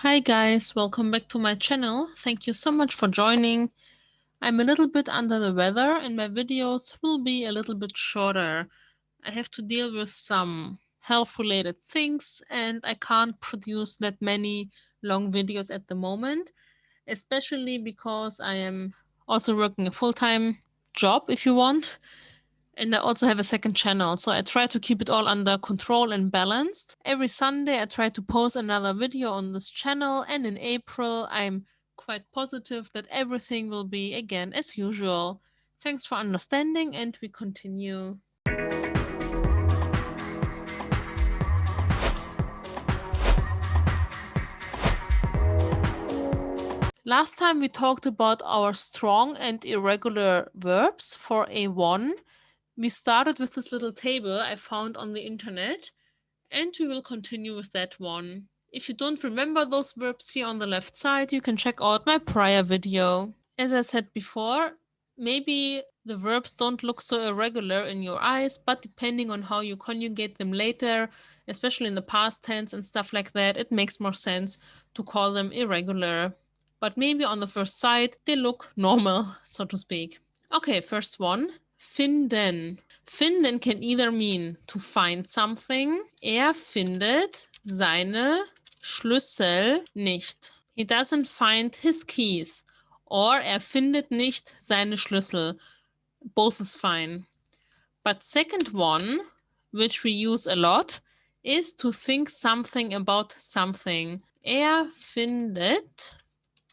Hi guys, welcome back to my channel. Thank you so much for joining. I'm a little bit under the weather and my videos will be a little bit shorter. I have to deal with some health-related things and I can't produce that many long videos at the moment, especially because I am also working a full-time job, if you want. And I also have a second channel, so I try to keep it all under control and balanced. Every Sunday I try to post another video on this channel, and in April I'm quite positive that everything will be again as usual. Thanks for understanding, and we continue. Last time we talked about our strong and irregular verbs for A1. We started with this little table I found on the internet, and we will continue with that one. If you don't remember those verbs here on the left side, you can check out my prior video. As I said before, maybe the verbs don't look so irregular in your eyes, but depending on how you conjugate them later, especially in the past tense and stuff like that, it makes more sense to call them irregular. But maybe on the first sight, they look normal, so to speak. Okay, first one, finden. Finden can either mean to find something. Er findet seine Schlüssel nicht. He doesn't find his keys. Or er findet nicht seine Schlüssel. Both is fine. But second one, which we use a lot, is to think something about something. Er findet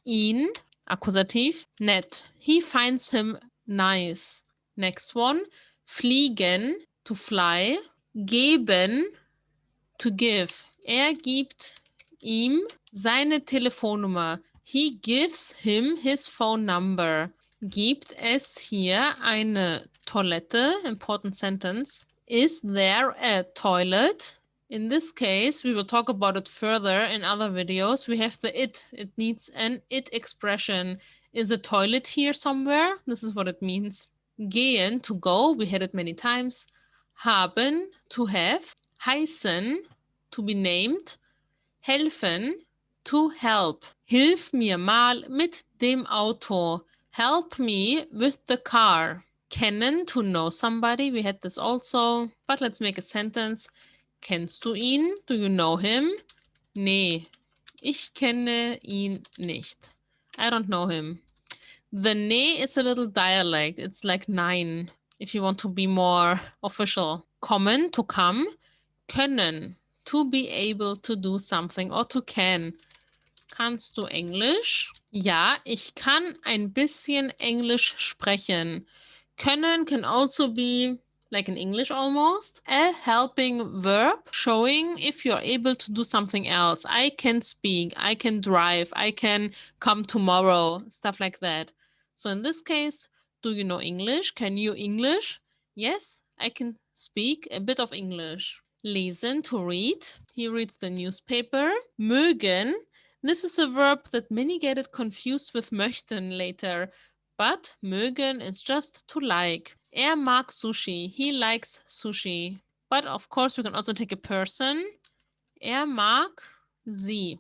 ihn, Akkusativ, nett. He finds him nice. Next one, fliegen, to fly. Geben, to give. Er gibt ihm seine Telefonnummer. He gives him his phone number. Gibt es hier eine Toilette? Important sentence. Is there a toilet? In this case, we will talk about it further in other videos. We have the it. It needs an it expression. Is a toilet here somewhere? This is what it means. Gehen, to go. We had it many times. Haben, to have. Heißen, to be named. Helfen, to help. Hilf mir mal mit dem Auto. Help me with the car. Kennen, to know somebody. We had this also. But let's make a sentence. Kennst du ihn? Do you know him? Nee, ich kenne ihn nicht. I don't know him. The nee is a little dialect. It's like nein, if you want to be more official. Kommen, to come. Können, to be able to do something or to can. Kannst du Englisch? Ja, ich kann ein bisschen Englisch sprechen. Können can also be, like in English almost, a helping verb showing if you're able to do something else. I can speak, I can drive, I can come tomorrow, stuff like that. So in this case, do you know English? Can you English? Yes, I can speak a bit of English. Lesen, to read. He reads the newspaper. Mögen. This is a verb that many get it confused with möchten later, but mögen is just to like. Er mag sushi. He likes sushi. But of course, we can also take a person. Er mag sie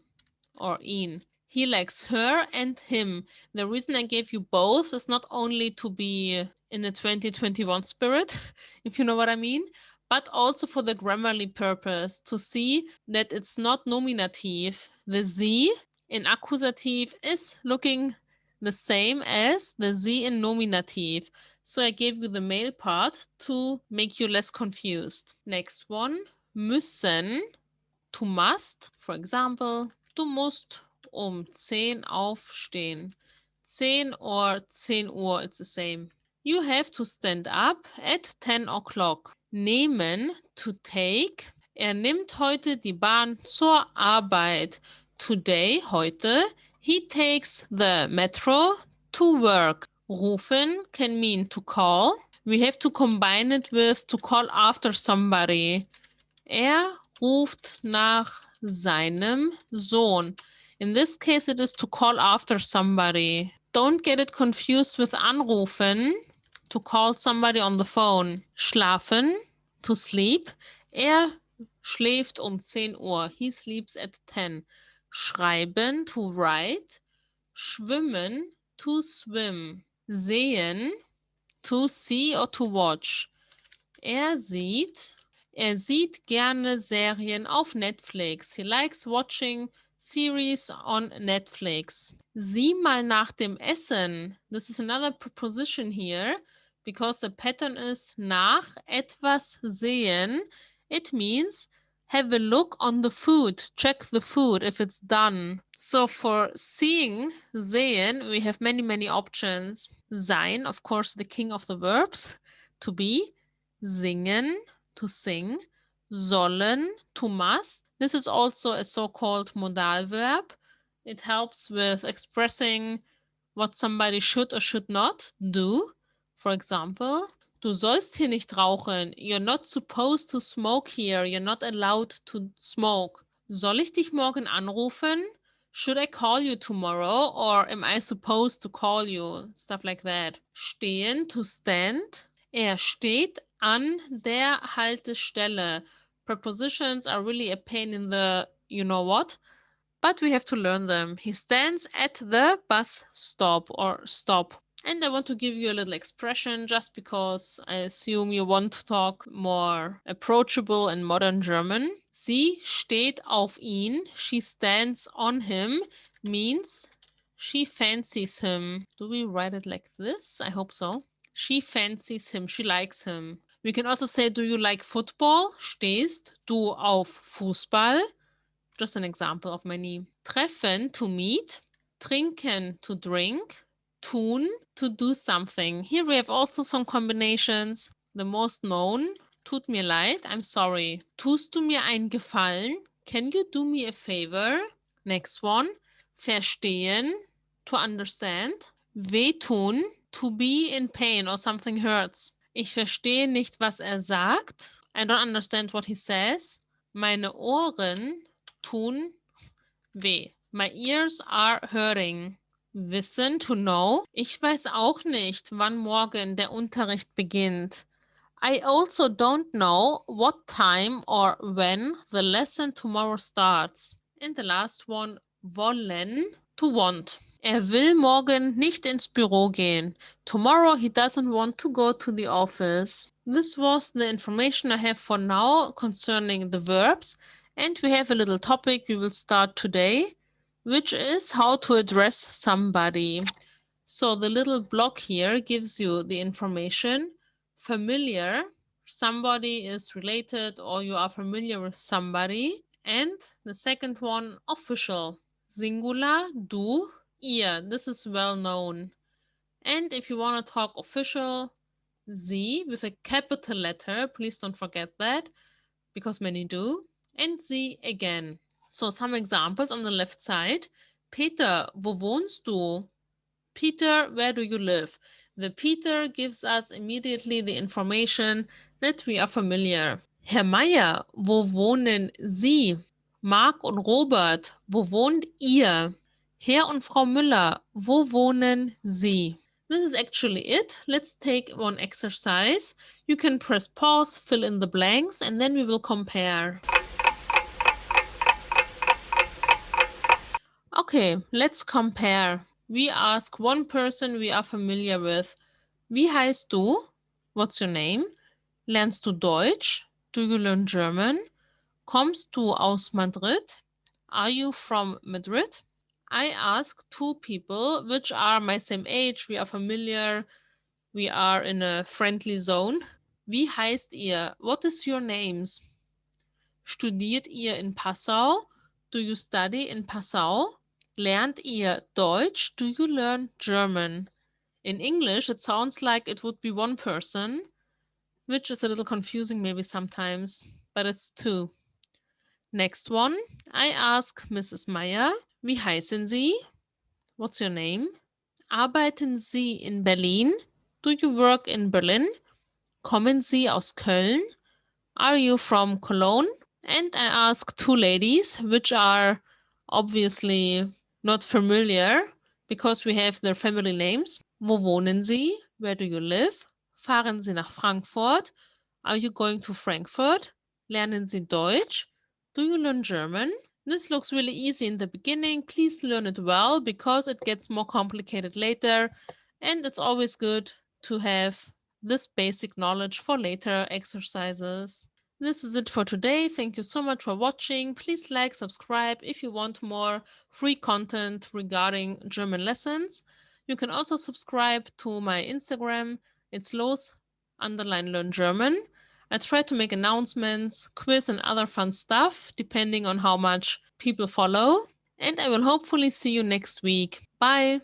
or ihn. He likes her and him. The reason I gave you both is not only to be in a 2021 spirit, if you know what I mean, but also for the grammarly purpose, to see that it's not nominative. The sie in accusative is looking the same as the sie in nominative. So I gave you the male part to make you less confused. Next one, müssen, to must. For example, du musst 10 aufstehen. 10 or 10 Uhr, it's the same. You have to stand up at 10 o'clock. Nehmen, to take. Er nimmt heute die Bahn zur Arbeit. Today, heute, he takes the metro to work. Rufen can mean to call. We have to combine it with to call after somebody. Er ruft nach seinem Sohn. In this case, it is to call after somebody. Don't get it confused with anrufen, to call somebody on the phone. Schlafen, to sleep. Er schläft 10 Uhr. He sleeps at 10. schreiben, to write, schwimmen, to swim, sehen, to see or to watch. Er sieht gerne Serien auf Netflix. He likes watching series on Netflix. Sieh mal nach dem Essen. This is another preposition here because the pattern is nach etwas sehen. It means have a look on the food. Check the food if it's done. So for seeing, sehen, we have many options. Sein, of course, the king of the verbs. To be. Singen, to sing. Sollen, to must. This is also a so-called modal verb. It helps with expressing what somebody should or should not do. For example, du sollst hier nicht rauchen. You're not supposed to smoke here. You're not allowed to smoke. Soll ich dich morgen anrufen? Should I call you tomorrow or am I supposed to call you? Stuff like that. Stehen, to stand. Er steht an der Haltestelle. Prepositions are really a pain in the you know what, but we have to learn them. He stands at the bus stop or stop. And I want to give you a little expression just because I assume you want to talk more approachable and modern German. Sie steht auf ihn. She stands on him means she fancies him. Do we write it like this? I hope so. She fancies him. She likes him. We can also say, do you like football? Stehst du auf Fußball? Just an example of many. Treffen, to meet. Trinken, to drink. Tun, to do something. Here we have also some combinations. The most known, tut mir leid, I'm sorry. Tust du mir einen Gefallen? Can you do me a favor? Next one, verstehen, to understand. Wehtun, to be in pain or something hurts. Ich verstehe nicht, was er sagt. I don't understand what he says. Meine Ohren tun weh. My ears are hurting. Wissen, to know. Ich weiß auch nicht, wann morgen der Unterricht beginnt. I also don't know what time or when the lesson tomorrow starts. And the last one, wollen, to want. Er will morgen nicht ins Büro gehen. Tomorrow he doesn't want to go to the office. This was the information I have for now concerning the verbs. And we have a little topic we will start today, which is how to address somebody. So the little block here gives you the information. Familiar, somebody is related or you are familiar with somebody. And the second one, official, singular, du, ihr. This is well known. And if you want to talk official, sie with a capital letter, please don't forget that because many do. And sie again. So some examples on the left side. Peter, wo wohnst du? Peter, where do you live? The Peter gives us immediately the information that we are familiar. Herr Meier, wo wohnen Sie? Marc und Robert, wo wohnt ihr? Herr und Frau Müller, wo wohnen Sie? This is actually it. Let's take one exercise. You can press pause, fill in the blanks, and then we will compare. Okay, let's compare. We ask one person we are familiar with. Wie heißt du? What's your name? Lernst du Deutsch? Do you learn German? Kommst du aus Madrid? Are you from Madrid? I ask two people which are my same age. We are familiar. We are in a friendly zone. Wie heißt ihr? What is your names? Studiert ihr in Passau? Do you study in Passau? Lernt ihr Deutsch? Do you learn German? In English, it sounds like it would be one person, which is a little confusing maybe sometimes, but it's two. Next one, I ask Mrs. Meyer, wie heißen Sie? What's your name? Arbeiten Sie in Berlin? Do you work in Berlin? Kommen Sie aus Köln? Are you from Cologne? And I ask two ladies, which are obviously not familiar because we have their family names. Wo wohnen Sie? Where do you live? Fahren Sie nach Frankfurt? Are you going to Frankfurt? Lernen Sie Deutsch? Do you learn German? This looks really easy in the beginning. Please learn it well because it gets more complicated later, and it's always good to have this basic knowledge for later exercises. This is it for today. Thank you so much for watching. Please like, subscribe if you want more free content regarding German lessons. You can also subscribe to my Instagram. It's los_learn German. I try to make announcements, quiz, and other fun stuff depending on how much people follow. And I will hopefully see you next week. Bye!